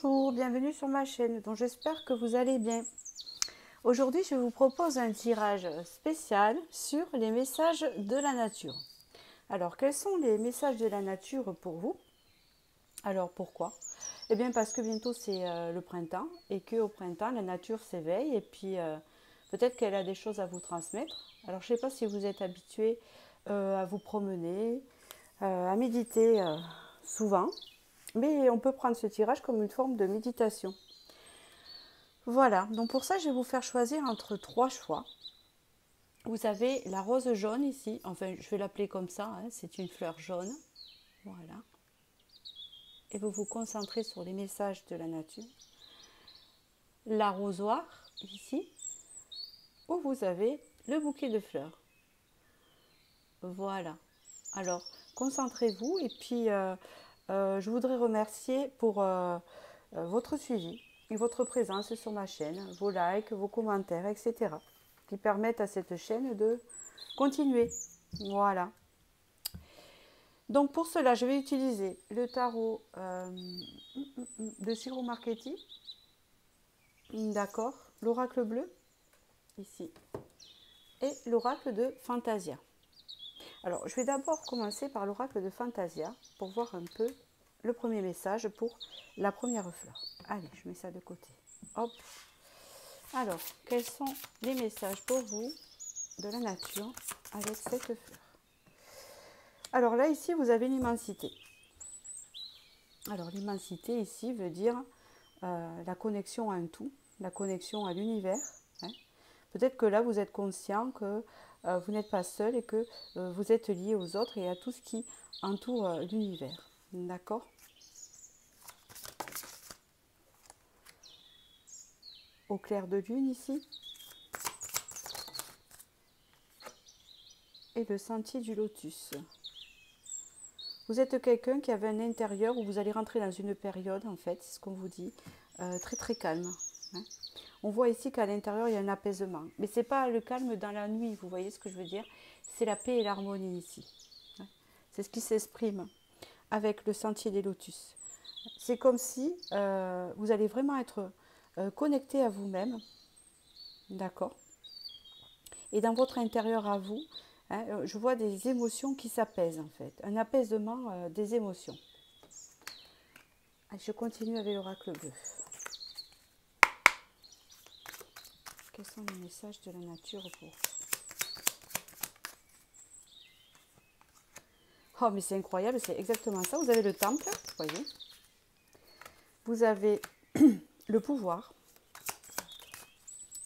Bonjour, bienvenue sur ma chaîne, donc j'espère que vous allez bien. Aujourd'hui, je vous propose un tirage spécial sur les messages de la nature. Alors, quels sont les messages de la nature pour vous? Alors, pourquoi? Eh bien, parce que bientôt c'est le printemps et qu'au printemps, la nature s'éveille et puis peut-être qu'elle a des choses à vous transmettre. Alors, je ne sais pas si vous êtes habitué à vous promener, à méditer souvent. Mais on peut prendre ce tirage comme une forme de méditation. Voilà, donc pour ça, je vais vous faire choisir entre trois choix. Vous avez la rose jaune ici, enfin je vais l'appeler comme ça, hein, c'est une fleur jaune. Voilà. Et vous vous concentrez sur les messages de la nature. L'arrosoir ici, où vous avez le bouquet de fleurs. Voilà. Alors, concentrez-vous et puis je voudrais remercier pour votre suivi et votre présence sur ma chaîne, vos likes, vos commentaires, etc. qui permettent à cette chaîne de continuer. Voilà. Donc pour cela, je vais utiliser le tarot de Siro Marchetti, d'accord, l'oracle bleu, ici, et l'oracle de Fantasia. Alors, je vais d'abord commencer par l'oracle de Fantasia pour voir un peu le premier message pour la première fleur. Allez, je mets ça de côté. Hop. Alors, quels sont les messages pour vous de la nature avec cette fleur? Alors là, ici, vous avez l'immensité. Alors, l'immensité, ici, veut dire la connexion à un tout, la connexion à l'univers. Hein. Peut-être que là, vous êtes conscient que vous n'êtes pas seul et que vous êtes lié aux autres et à tout ce qui entoure l'univers. D'accord? Au clair de lune, ici. Et le sentier du lotus. Vous êtes quelqu'un qui avait un intérieur où vous allez rentrer dans une période, en fait, c'est ce qu'on vous dit, très très calme. Hein. On voit ici qu'à l'intérieur, il y a un apaisement. Mais ce n'est pas le calme dans la nuit, vous voyez ce que je veux dire? C'est la paix et l'harmonie ici. Hein. C'est ce qui s'exprime avec le sentier des lotus. C'est comme si vous allez vraiment être connecté à vous-même, d'accord? Et dans votre intérieur à vous, hein, je vois des émotions qui s'apaisent en fait, un apaisement des émotions. Je continue avec l'oracle bleu. Quels sont les messages de la nature pour vous? Oh mais c'est incroyable, c'est exactement ça. Vous avez le temple, vous voyez. Vous avez le pouvoir.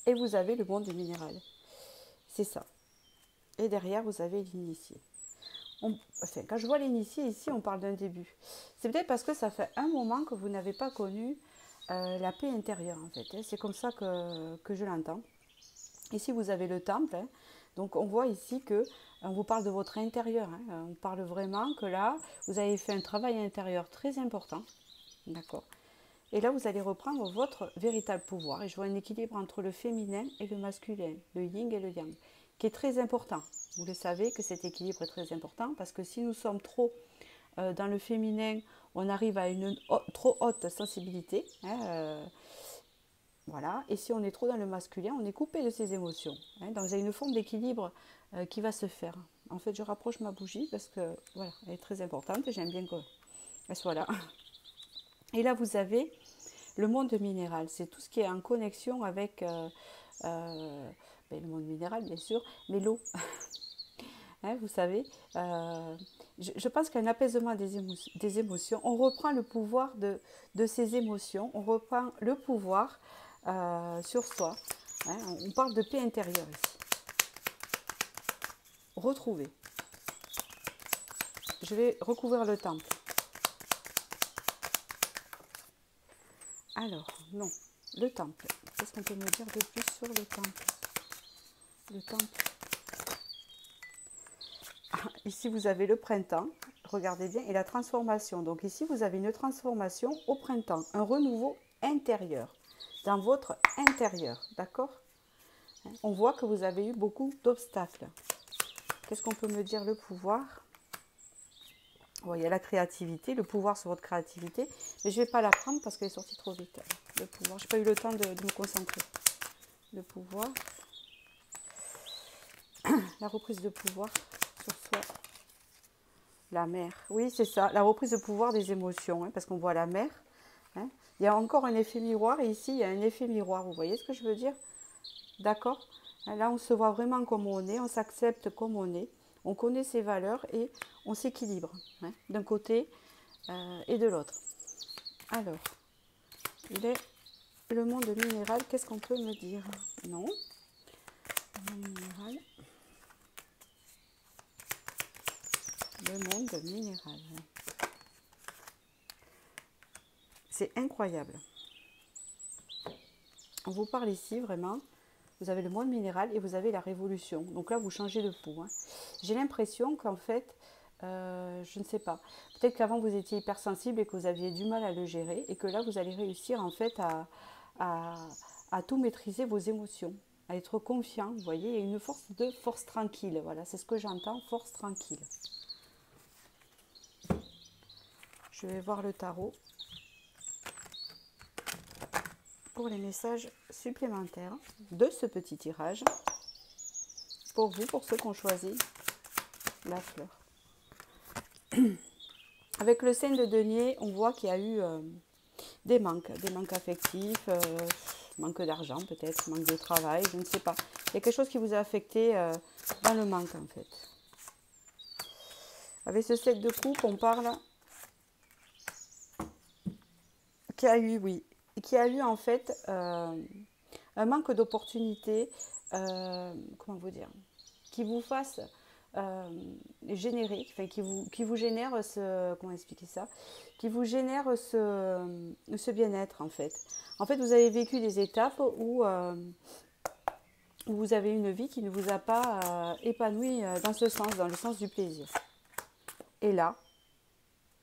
Et vous avez le monde du minéral. C'est ça. Et derrière, vous avez l'initié. Enfin, quand je vois l'initié ici, on parle d'un début. C'est peut-être parce que ça fait un moment que vous n'avez pas connu la paix intérieure, en fait. Hein. C'est comme ça que je l'entends. Ici, vous avez le temple. Hein. Donc, on voit ici que on vous parle de votre intérieur. Hein. On parle vraiment que là, vous avez fait un travail intérieur très important. D'accord. Et là, vous allez reprendre votre véritable pouvoir. Et je vois un équilibre entre le féminin et le masculin, le yin et le yang, qui est très important. Vous le savez que cet équilibre est très important parce que si nous sommes trop dans le féminin, on arrive à une trop haute sensibilité. Hein, voilà. Et si on est trop dans le masculin, on est coupé de ses émotions. Hein, donc, il y a une forme d'équilibre qui va se faire. En fait, je rapproche ma bougie parce que voilà, elle est très importante et j'aime bien qu'elle soit là. Et là, vous avez le monde minéral. C'est tout ce qui est en connexion avec le monde minéral, bien sûr, mais l'eau. Hein, vous savez, je pense qu'un apaisement des émotions, on reprend le pouvoir de ces émotions, on reprend le pouvoir sur soi. Hein, on parle de paix intérieure ici. Retrouver. Je vais recouvrir le temple. Alors, non, le temple. Qu'est-ce qu'on peut me dire de plus sur le temple? Le temple. Ah, ici, vous avez le printemps, regardez bien, et la transformation. Donc ici, vous avez une transformation au printemps, un renouveau intérieur, dans votre intérieur, d'accord? On voit que vous avez eu beaucoup d'obstacles. Qu'est-ce qu'on peut me dire? Le pouvoir. Bon, il y a la créativité, le pouvoir sur votre créativité, Mais je ne vais pas la prendre parce qu'elle est sortie trop vite. Le pouvoir. Je n'ai pas eu le temps de me concentrer. Le pouvoir. La reprise de pouvoir sur soi. La mer. Oui, c'est ça. La reprise de pouvoir des émotions. Hein, parce qu'on voit la mer. Hein. Il y a encore un effet miroir. Et ici, il y a un effet miroir. Vous voyez ce que je veux dire? D'accord? Là, on se voit vraiment comme on est. On s'accepte comme on est. On connaît ses valeurs et on s'équilibre. Hein, d'un côté et de l'autre. Alors, il est le monde minéral. Qu'est-ce qu'on peut me dire? Non. Le monde minéral. Le monde minéral. C'est incroyable. On vous parle ici vraiment. Vous avez le monde minéral et vous avez la révolution. Donc là, vous changez de peau. Hein. J'ai l'impression qu'en fait, je ne sais pas. Peut-être qu'avant, vous étiez hypersensible et que vous aviez du mal à le gérer. Et que là, vous allez réussir en fait à tout maîtriser vos émotions. À être confiant, vous voyez. Et une force tranquille. Voilà, c'est ce que j'entends, force tranquille. Je vais voir le tarot pour les messages supplémentaires de ce petit tirage. Pour vous, pour ceux qui ont choisi la fleur. Avec le 5 de denier, on voit qu'il y a eu des manques affectifs, manque d'argent peut-être, manque de travail, je ne sais pas. Il y a quelque chose qui vous a affecté dans le manque en fait. Avec ce 7 de coupe, on parle qu'il y a eu, oui, qu'il y a eu en fait un manque d'opportunités, comment vous dire, qui vous fasse générer, enfin, qui vous génère ce, comment expliquer ça, qui vous génère ce bien-être en fait. En fait, vous avez vécu des étapes où vous avez une vie qui ne vous a pas épanoui dans ce sens, dans le sens du plaisir. Et là,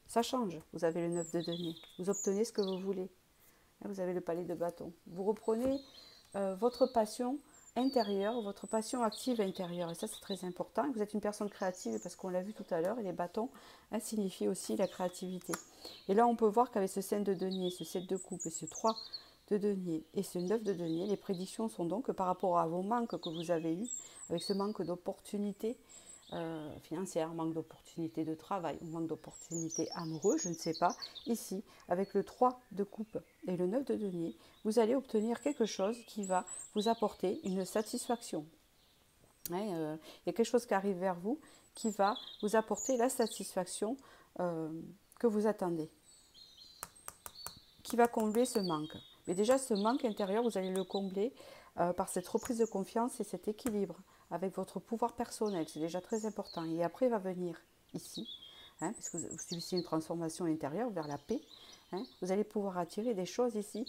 ça change. Vous avez le 9 de denier. Vous obtenez ce que vous voulez. Vous avez le palais de bâton. Vous reprenez votre passion intérieure, votre passion active intérieure. Et ça, c'est très important. Vous êtes une personne créative parce qu'on l'a vu tout à l'heure. Et les bâtons signifient aussi la créativité. Et là, on peut voir qu'avec ce 5 de denier, ce 7 de coupe et ce 3 de denier et ce 9 de denier, les prédictions sont donc que par rapport à vos manques que vous avez eus, avec ce manque d'opportunités financières, manque d'opportunités de travail, manque d'opportunités amoureuses, je ne sais pas. Ici, avec le 3 de coupe et le 9 de denier, vous allez obtenir quelque chose qui va vous apporter une satisfaction. Il y a quelque chose qui arrive vers vous qui va vous apporter la satisfaction que vous attendez, qui va combler ce manque. Mais déjà, ce manque intérieur, vous allez le combler par cette reprise de confiance et cet équilibre avec votre pouvoir personnel. C'est déjà très important. Et après, va venir ici, parce que vous subissez une transformation intérieure vers la paix. Vous allez pouvoir attirer des choses ici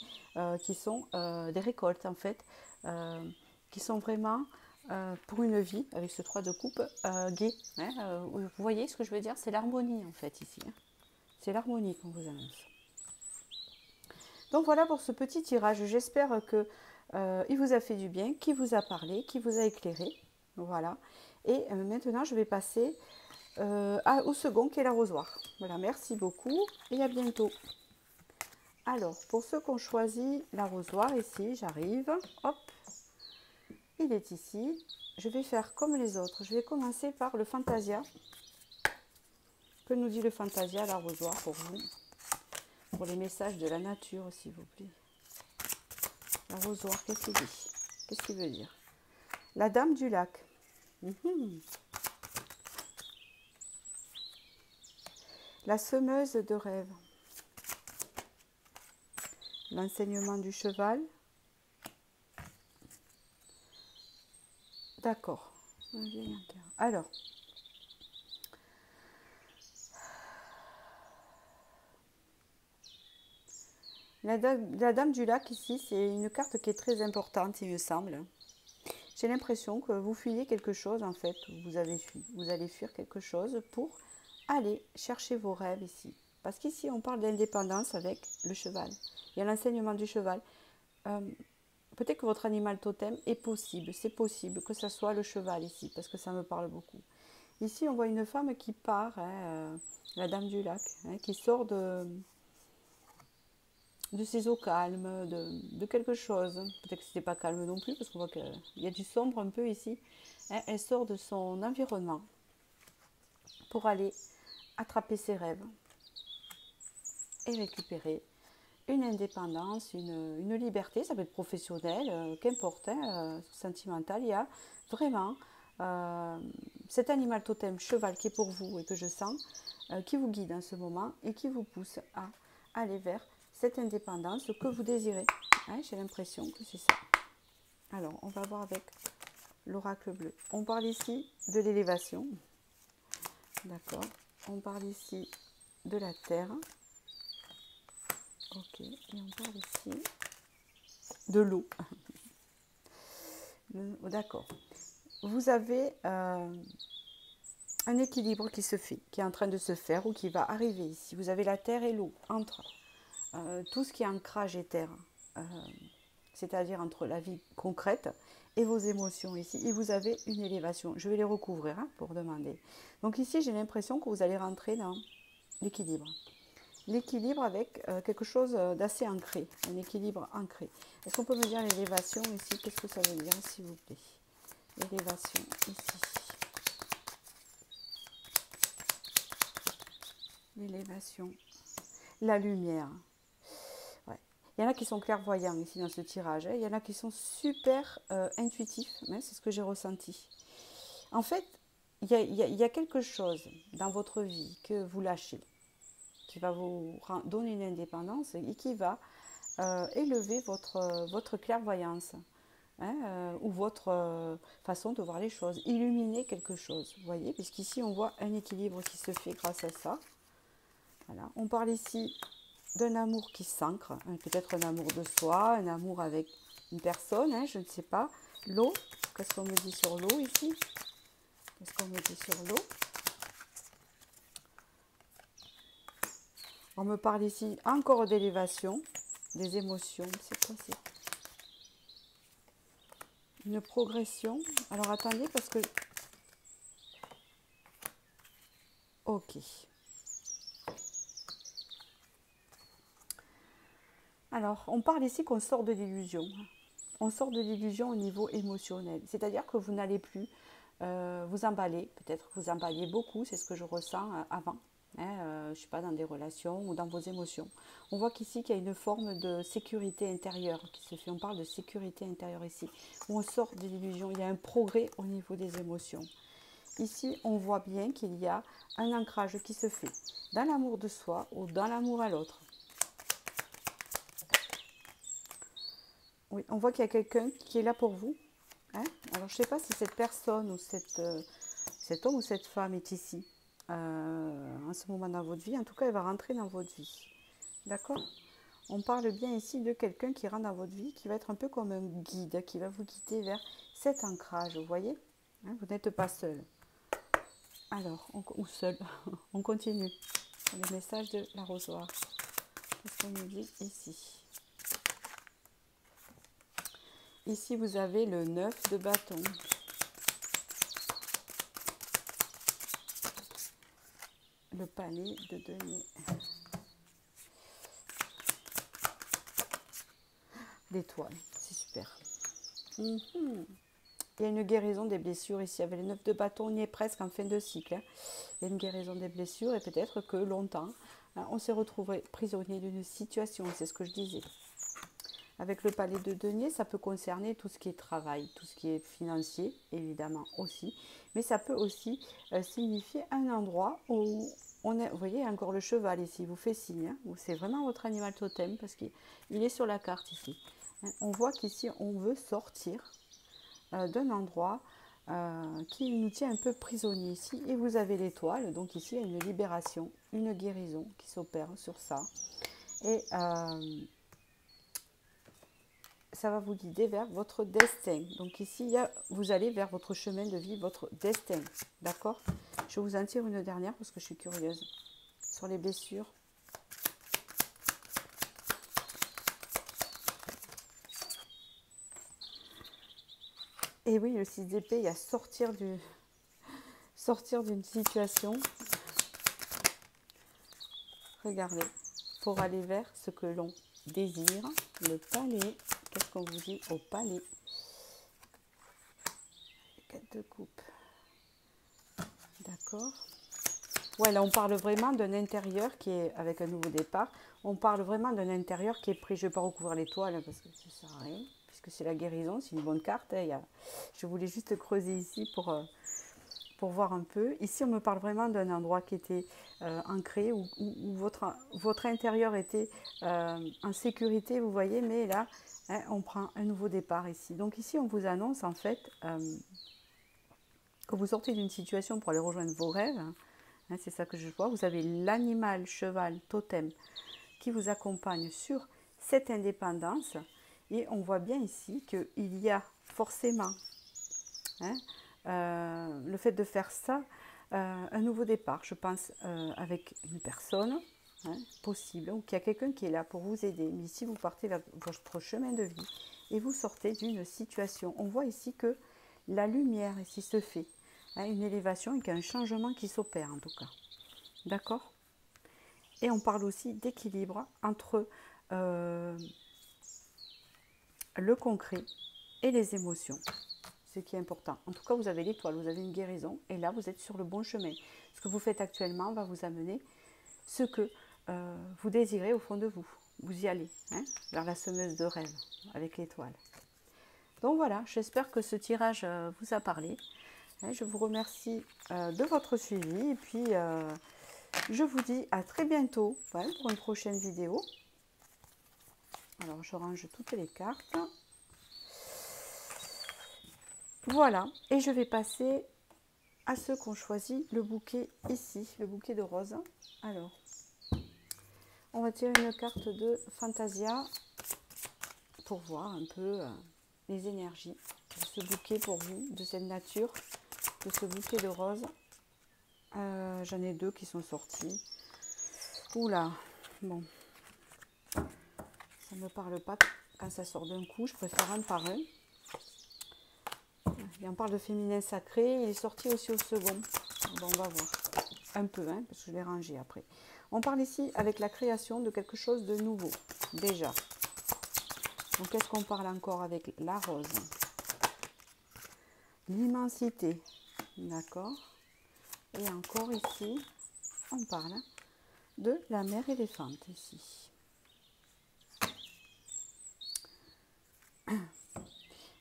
qui sont des récoltes, en fait, qui sont vraiment pour une vie, avec ce 3 de coupe, gai. Vous voyez ce que je veux dire? C'est l'harmonie, en fait, ici. C'est l'harmonie qu'on vous annonce. Donc voilà pour ce petit tirage. J'espère que il vous a fait du bien, qu'il vous a parlé, qu'il vous a éclairé. Voilà. Et maintenant, je vais passer au second qui est l'arrosoir. Voilà, merci beaucoup et à bientôt. Alors, pour ceux qui ont choisi l'arrosoir, ici, j'arrive. Hop, il est ici. Je vais faire comme les autres. Je vais commencer par le Fantasia. Que nous dit le Fantasia, l'arrosoir pour vous? Pour les messages de la nature, s'il vous plaît. L'arrosoir, qu'est-ce qu'il dit? Qu'est-ce qu'il veut dire? La dame du lac. La semeuse de rêves. L'enseignement du cheval. D'accord. Alors. La dame du lac ici, c'est une carte qui est très importante, il me semble. J'ai l'impression que vous fuyez quelque chose en fait, vous avez fui. Vous allez fuir quelque chose pour aller chercher vos rêves ici. Parce qu'ici, on parle d'indépendance avec le cheval. Il y a l'enseignement du cheval. Peut-être que votre animal totem est possible. C'est possible que ce soit le cheval ici, parce que ça me parle beaucoup. Ici, on voit une femme qui part, la dame du lac, qui sort de ces eaux calmes, de quelque chose. Peut-être que ce n'était pas calme non plus, parce qu'on voit qu'il y a du sombre un peu ici. Hein, elle sort de son environnement pour aller attraper ses rêves et récupérer une indépendance, une liberté. Ça peut être professionnel, qu'importe, hein, sentimental. Il y a vraiment cet animal totem cheval qui est pour vous et que je sens, qui vous guide en ce moment et qui vous pousse à aller vers cette indépendance que vous désirez. Hein, j'ai l'impression que c'est ça. Alors, on va voir avec l'oracle bleu. On parle ici de l'élévation. D'accord. On parle ici de la terre. Ok. Et on parle ici de l'eau. D'accord. Vous avez un équilibre qui se fait, qui est en train de se faire ou qui va arriver ici. Vous avez la terre et l'eau entre tout ce qui est ancrage et terre, c'est-à-dire entre la vie concrète et vos émotions ici. Et vous avez une élévation. Je vais les recouvrir hein, pour demander. Donc ici, j'ai l'impression que vous allez rentrer dans l'équilibre. L'équilibre avec quelque chose d'assez ancré, un équilibre ancré. Est-ce qu'on peut me dire l'élévation ici? Qu'est-ce que ça veut dire, s'il vous plaît? L'élévation ici. L'élévation. La lumière. Ouais. Il y en a qui sont clairvoyants ici dans ce tirage. Hein. Il y en a qui sont super intuitifs. Hein, c'est ce que j'ai ressenti. En fait, il y a quelque chose dans votre vie que vous lâchez, qui va vous donner une indépendance et qui va élever votre clairvoyance. Hein, ou votre façon de voir les choses, illuminer quelque chose, vous voyez, puisqu'ici on voit un équilibre qui se fait grâce à ça. Voilà. On parle ici d'un amour qui s'ancre, hein, peut-être un amour de soi, un amour avec une personne, hein, je ne sais pas. L'eau, qu'est-ce qu'on me dit sur l'eau ici? Qu'est-ce qu'on me dit sur l'eau? On me parle ici encore d'élévation, des émotions, c'est quoi? C'est une progression. Alors attendez parce que... Ok. Alors, on parle ici qu'on sort de l'illusion. On sort de l'illusion au niveau émotionnel. C'est-à-dire que vous n'allez plus vous emballer. Peut-être que vous emballiez beaucoup, c'est ce que je ressens avant. Hein, je ne suis pas dans des relations ou dans vos émotions. On voit qu'ici, qu'il y a une forme de sécurité intérieure qui se fait. On parle de sécurité intérieure ici, où on sort de l'illusion. Il y a un progrès au niveau des émotions. Ici, on voit bien qu'il y a un ancrage qui se fait dans l'amour de soi ou dans l'amour à l'autre. Oui, on voit qu'il y a quelqu'un qui est là pour vous. Hein. Alors, je ne sais pas si cette personne ou cet homme ou cette femme est ici en ce moment dans votre vie. En tout cas, elle va rentrer dans votre vie. D'accord? On parle bien ici de quelqu'un qui rentre dans votre vie, qui va être un peu comme un guide, qui va vous guider vers cet ancrage, vous voyez? Hein, vous n'êtes pas seul. Alors, ou seul. On continue. Le message de l'arrosoir. Qu'est-ce qu'on nous dit ici? Ici, vous avez le 9 de bâton. Le palais de denier. L'étoile, c'est super. Il y a une guérison des blessures ici. Avec le 9 de bâton, on y est presque en fin de cycle. Hein. Il y a une guérison des blessures et peut-être que longtemps, hein, on s'est retrouvé prisonnier d'une situation. C'est ce que je disais. Avec le palais de denier, ça peut concerner tout ce qui est travail, tout ce qui est financier, évidemment aussi. Mais ça peut aussi signifier un endroit où on est, vous voyez, encore le cheval ici, vous fait signe. Hein, c'est vraiment votre animal totem parce qu'il est sur la carte ici. Hein, on voit qu'ici, on veut sortir d'un endroit qui nous tient un peu prisonniers ici. Et vous avez l'étoile, donc ici, il y a une libération, une guérison qui s'opère sur ça. Et... ça va vous guider vers votre destin. Donc ici, vous allez vers votre chemin de vie, votre destin. D'accord? Je vous en tire une dernière parce que je suis curieuse. Sur les blessures. Et oui, le 6 d'épée, il y a sortir d'une situation. Regardez, pour aller vers ce que l'on désir. Le palais, qu'est-ce qu'on vous dit au palais? 4 de coupe. D'accord. Ouais, là on parle vraiment d'un intérieur qui est avec un nouveau départ. On parle vraiment d'un intérieur qui est pris. Je ne vais pas recouvrir l'étoile parce que ça ne sert à rien, puisque c'est la guérison, c'est une bonne carte. Hein, je voulais juste creuser ici pour voir un peu. Ici, on me parle vraiment d'un endroit qui était ancré, où votre intérieur était en sécurité, vous voyez, mais là, hein, on prend un nouveau départ ici. Donc ici, on vous annonce en fait que vous sortez d'une situation pour aller rejoindre vos rêves. Hein, c'est ça que je vois. Vous avez l'animal, cheval, totem qui vous accompagne sur cette indépendance. Et on voit bien ici qu'il y a forcément, hein, le fait de faire ça, un nouveau départ, je pense, avec une personne, hein, possible, ou qu'il y a quelqu'un qui est là pour vous aider. Mais ici, vous partez vers votre chemin de vie et vous sortez d'une situation. On voit ici que la lumière ici se fait, hein, une élévation et qu'il y a un changement qui s'opère en tout cas. D'accord? Et on parle aussi d'équilibre entre le concret et les émotions, ce qui est important. En tout cas, vous avez l'étoile, vous avez une guérison, et là, vous êtes sur le bon chemin. Ce que vous faites actuellement va vous amener ce que vous désirez au fond de vous. Vous y allez, hein, vers la semeuse de rêve, avec l'étoile. Donc voilà, j'espère que ce tirage vous a parlé. Je vous remercie de votre suivi, et puis je vous dis à très bientôt, ouais, pour une prochaine vidéo. Alors, je range toutes les cartes. Voilà, et je vais passer à ceux qui ont choisi le bouquet ici, le bouquet de roses. Alors, on va tirer une carte de Fantasia pour voir un peu les énergies de ce bouquet pour vous, de cette nature, de ce bouquet de roses. J'en ai deux qui sont sortis. Oula, bon, ça ne me parle pas quand ça sort d'un coup, je préfère un par un. Et on parle de féminin sacré, il est sorti aussi au second. Bon, on va voir. Un peu, hein, parce que je l'ai rangé après. On parle ici avec la création de quelque chose de nouveau, déjà. Donc, qu'est-ce qu'on parle encore avec la rose? L'immensité, d'accord. Et encore ici, on parle de la mère éléphante, ici.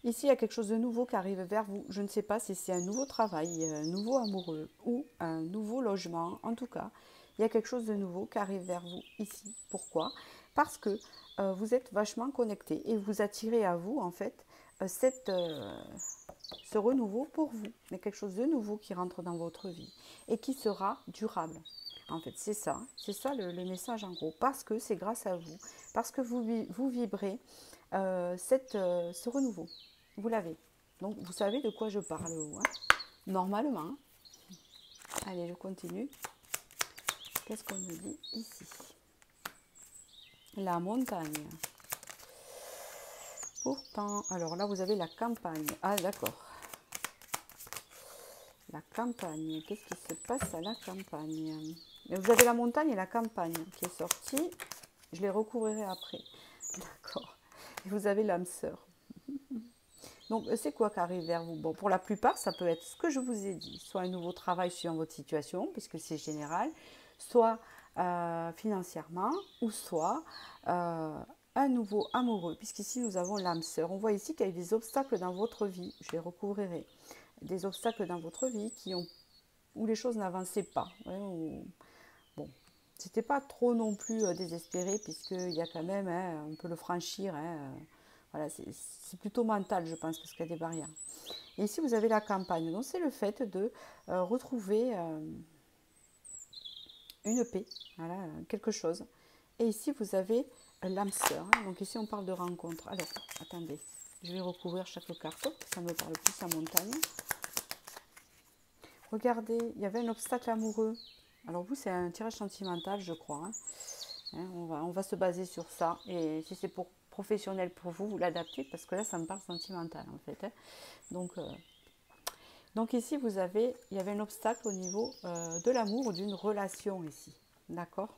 Ici, il y a quelque chose de nouveau qui arrive vers vous. Je ne sais pas si c'est un nouveau travail, un nouveau amoureux ou un nouveau logement. En tout cas, il y a quelque chose de nouveau qui arrive vers vous ici. Pourquoi? Parce que vous êtes vachement connecté et vous attirez à vous, en fait, ce renouveau pour vous. Mais quelque chose de nouveau qui rentre dans votre vie et qui sera durable. En fait, c'est ça le message en gros. Parce que c'est grâce à vous, parce que vous vibrez ce renouveau. Vous l'avez. Donc, vous savez de quoi je parle, hein, normalement. Allez, je continue. Qu'est-ce qu'on me dit ici? La montagne. Pourtant, alors là, vous avez la campagne. Ah, d'accord. La campagne. Qu'est-ce qui se passe à la campagne? Et vous avez la montagne et la campagne qui est sortie. Je les recouvrirai après. D'accord. Et vous avez l'âme sœur. Donc, c'est quoi qui arrive vers vous? Bon, pour la plupart, ça peut être ce que je vous ai dit. Soit un nouveau travail suivant votre situation, puisque c'est général, soit financièrement, ou soit un nouveau amoureux, puisqu'ici, nous avons l'âme sœur. On voit ici qu'il y a eu des obstacles dans votre vie. Je les recouvrirai. Des obstacles dans votre vie où les choses n'avançaient pas. Ouais, bon, c'était pas trop non plus désespéré, puisqu'il y a quand même, hein, on peut le franchir, hein, voilà, c'est plutôt mental, je pense, parce qu'il y a des barrières. Et ici, vous avez la campagne. Donc, c'est le fait de retrouver une paix, voilà, quelque chose. Et ici, vous avez l'âme sœur. Hein. Donc, ici, on parle de rencontre. Alors, attendez, je vais recouvrir chaque carte. Ça me parle plus à montagne. Regardez, il y avait un obstacle amoureux. Alors, vous, c'est un tirage sentimental, je crois. Hein. Hein, on va se baser sur ça. Et si c'est pour professionnel pour vous, vous l'adaptez parce que là, ça me parle sentimental en fait. Hein. Donc ici, il y avait un obstacle au niveau de l'amour ou d'une relation ici. D'accord?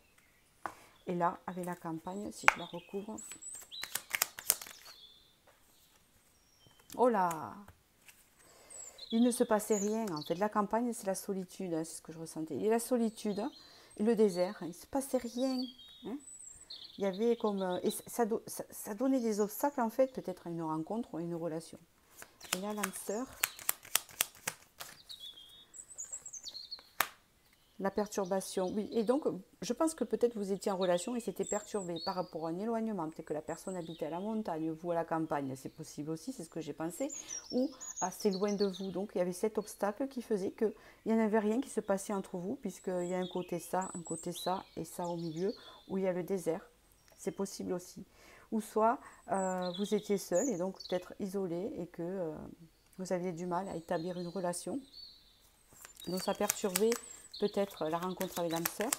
Et là, avec la campagne, si je la recouvre... Oh là! Il ne se passait rien, en fait. La campagne, c'est la solitude, hein, c'est ce que je ressentais. Et la solitude et le désert, il ne se passait rien. Hein. Il y avait comme... et ça donnait des obstacles, en fait, peut-être à une rencontre ou à une relation. Et là, l'âme sœur... La perturbation, oui. Et donc, je pense que peut-être vous étiez en relation et c'était perturbé par rapport à un éloignement. Peut-être que la personne habitait à la montagne, vous à la campagne, c'est possible aussi, c'est ce que j'ai pensé. Ou assez loin de vous. Donc, il y avait cet obstacle qui faisait qu'il n'y en avait rien qui se passait entre vous, puisqu'il y a un côté ça et ça au milieu, où il y a le désert. C'est possible aussi. Ou soit, vous étiez seul et donc peut-être isolé et que vous aviez du mal à établir une relation. Donc, ça perturbait peut-être la rencontre avec l'âme sœur.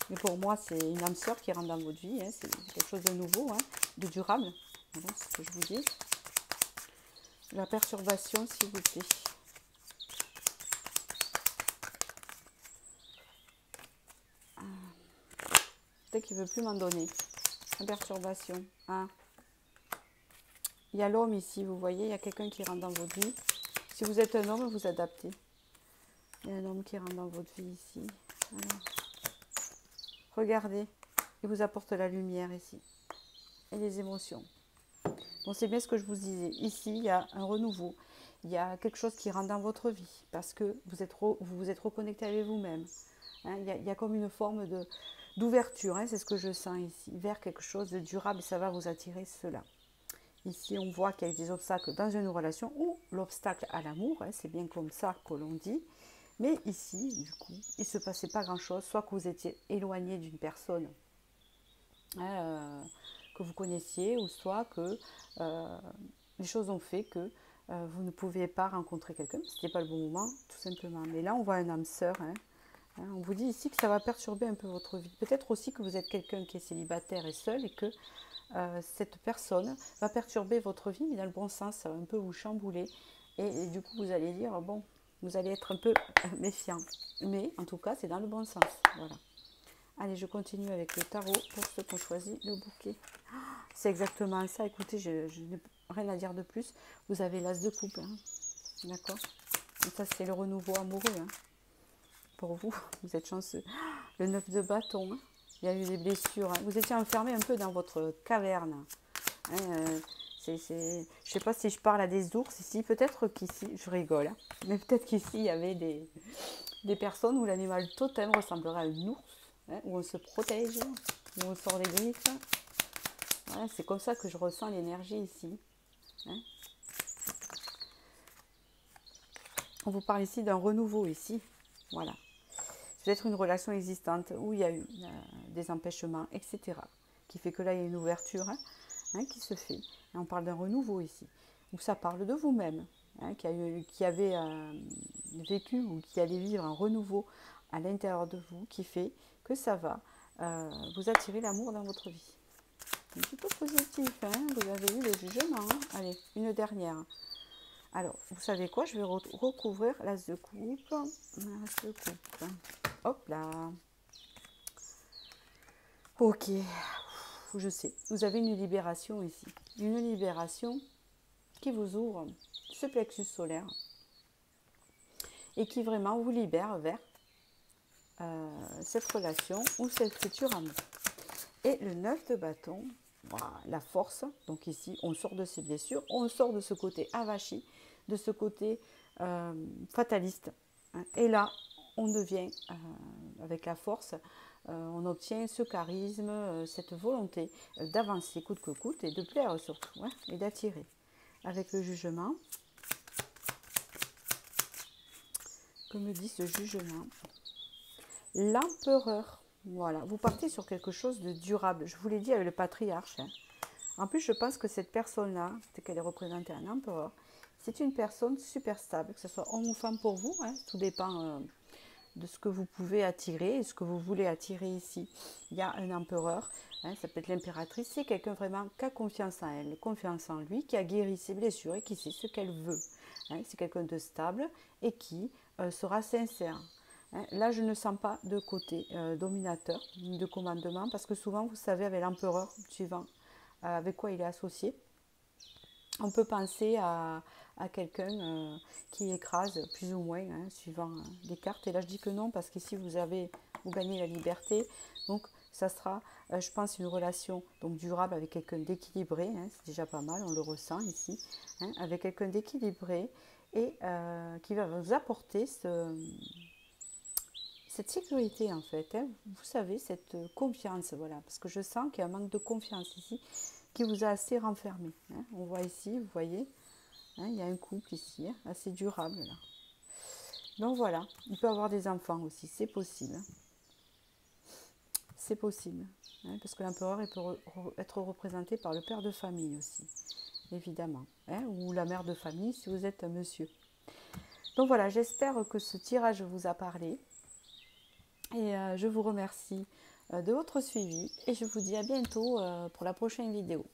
Mais pour moi, c'est une âme sœur qui rentre dans votre vie. Hein. C'est quelque chose de nouveau, hein, de durable. Voilà ce que je vous dis. La perturbation, s'il vous plaît. Peut-être qu'il ne veut plus m'en donner. La perturbation. Hein. Il y a l'homme ici, vous voyez. Il y a quelqu'un qui rentre dans votre vie. Si vous êtes un homme, vous adaptez. Il y a un homme qui rentre dans votre vie ici. Voilà. Regardez. Il vous apporte la lumière ici. Et les émotions. Bon, c'est bien ce que je vous disais. Ici, il y a un renouveau. Il y a quelque chose qui rentre dans votre vie parce que vous vous êtes reconnecté avec vous-même. Hein, il y a comme une forme d'ouverture, hein, c'est ce que je sens ici, vers quelque chose de durable. Ça va vous attirer cela. Ici, on voit qu'il y a des obstacles dans une relation ou l'obstacle à l'amour. Hein, c'est bien comme ça que l'on dit. Mais ici, du coup, il ne se passait pas grand-chose. Soit que vous étiez éloigné d'une personne. Hein, que vous connaissiez, ou soit que les choses ont fait que vous ne pouviez pas rencontrer quelqu'un, ce n'était pas le bon moment, tout simplement. Mais là, on voit un âme sœur. Hein. On vous dit ici que ça va perturber un peu votre vie. Peut-être aussi que vous êtes quelqu'un qui est célibataire et seul et que cette personne va perturber votre vie, mais dans le bon sens, ça va un peu vous chambouler. Et du coup, vous allez dire, bon, vous allez être un peu méfiant. Mais en tout cas, c'est dans le bon sens. Voilà. Allez, je continue avec le tarot pour ceux qui ont choisi le bouquet. C'est exactement ça. Écoutez, je n'ai rien à dire de plus. Vous avez l'as de coupe. Hein. D'accord. Et ça, c'est le renouveau amoureux. Hein. Pour vous, vous êtes chanceux. Le 9 de bâton. Hein. Il y a eu des blessures. Hein. Vous étiez enfermé un peu dans votre caverne. Hein, je ne sais pas si je parle à des ours ici. Peut-être qu'ici, je rigole. Hein. Mais peut-être qu'ici, il y avait des personnes où l'animal totem ressemblerait à un ours. Hein, où on se protège, où on sort les griffes. Voilà, c'est comme ça que je ressens l'énergie ici. Hein. On vous parle ici d'un renouveau ici. Voilà. C'est peut-être une relation existante où il y a eu des empêchements, etc. Qui fait que là, il y a une ouverture hein, qui se fait. Et on parle d'un renouveau ici. Où ça parle de vous-même, hein, qui avait vécu ou qui allait vivre un renouveau à l'intérieur de vous qui fait que ça va vous attirer l'amour dans votre vie. C'est plutôt positif, hein, vous avez eu le jugement. Hein. Allez, une dernière. Alors, vous savez quoi? Je vais recouvrir l'as de coupe. L'as de coupe. Hop là. Ok. Je sais. Vous avez une libération ici. Une libération qui vous ouvre ce plexus solaire et qui vraiment vous libère vers cette relation ou cette future amour. Et le 9 de bâton, voilà, la force. Donc ici, on sort de ses blessures, on sort de ce côté avachi, de ce côté fataliste. Hein. Et là, on devient, avec la force, on obtient ce charisme, cette volonté d'avancer coûte que coûte et de plaire surtout, hein, et d'attirer. Avec le jugement, que me dit ce jugement? L'empereur. Voilà, vous partez sur quelque chose de durable. Je vous l'ai dit avec le patriarche. Hein. En plus, je pense que cette personne-là, c'est qu'elle est représentée un empereur, c'est une personne super stable, que ce soit homme ou femme pour vous. Hein, tout dépend de ce que vous pouvez attirer et ce que vous voulez attirer ici. Il y a un empereur, hein, ça peut être l'impératrice, c'est quelqu'un vraiment qui a confiance en elle, confiance en lui, qui a guéri ses blessures et qui sait ce qu'elle veut. Hein, c'est quelqu'un de stable et qui sera sincère. hein. Là, je ne sens pas de côté dominateur, de commandement, parce que souvent, vous savez, avec l'empereur, suivant avec quoi il est associé, on peut penser à quelqu'un qui écrase plus ou moins, hein, suivant les cartes. Et là, je dis que non, parce qu'ici, vous gagnez la liberté. Donc, ça sera, je pense, une relation donc, durable avec quelqu'un d'équilibré. Hein, c'est déjà pas mal, on le ressent ici. Hein, avec quelqu'un d'équilibré et qui va vous apporter cette sécurité, en fait. Hein, vous savez, cette confiance, voilà. Parce que je sens qu'il y a un manque de confiance ici qui vous a assez renfermé. Hein. On voit ici, vous voyez, hein, il y a un couple ici, hein, assez durable là. Donc voilà, il peut avoir des enfants aussi, c'est possible. Hein. C'est possible. Hein, parce que l'empereur peut être représenté par le père de famille aussi, évidemment. Hein, ou la mère de famille si vous êtes un monsieur. Donc voilà, j'espère que ce tirage vous a parlé. Et je vous remercie de votre suivi. Et je vous dis à bientôt pour la prochaine vidéo.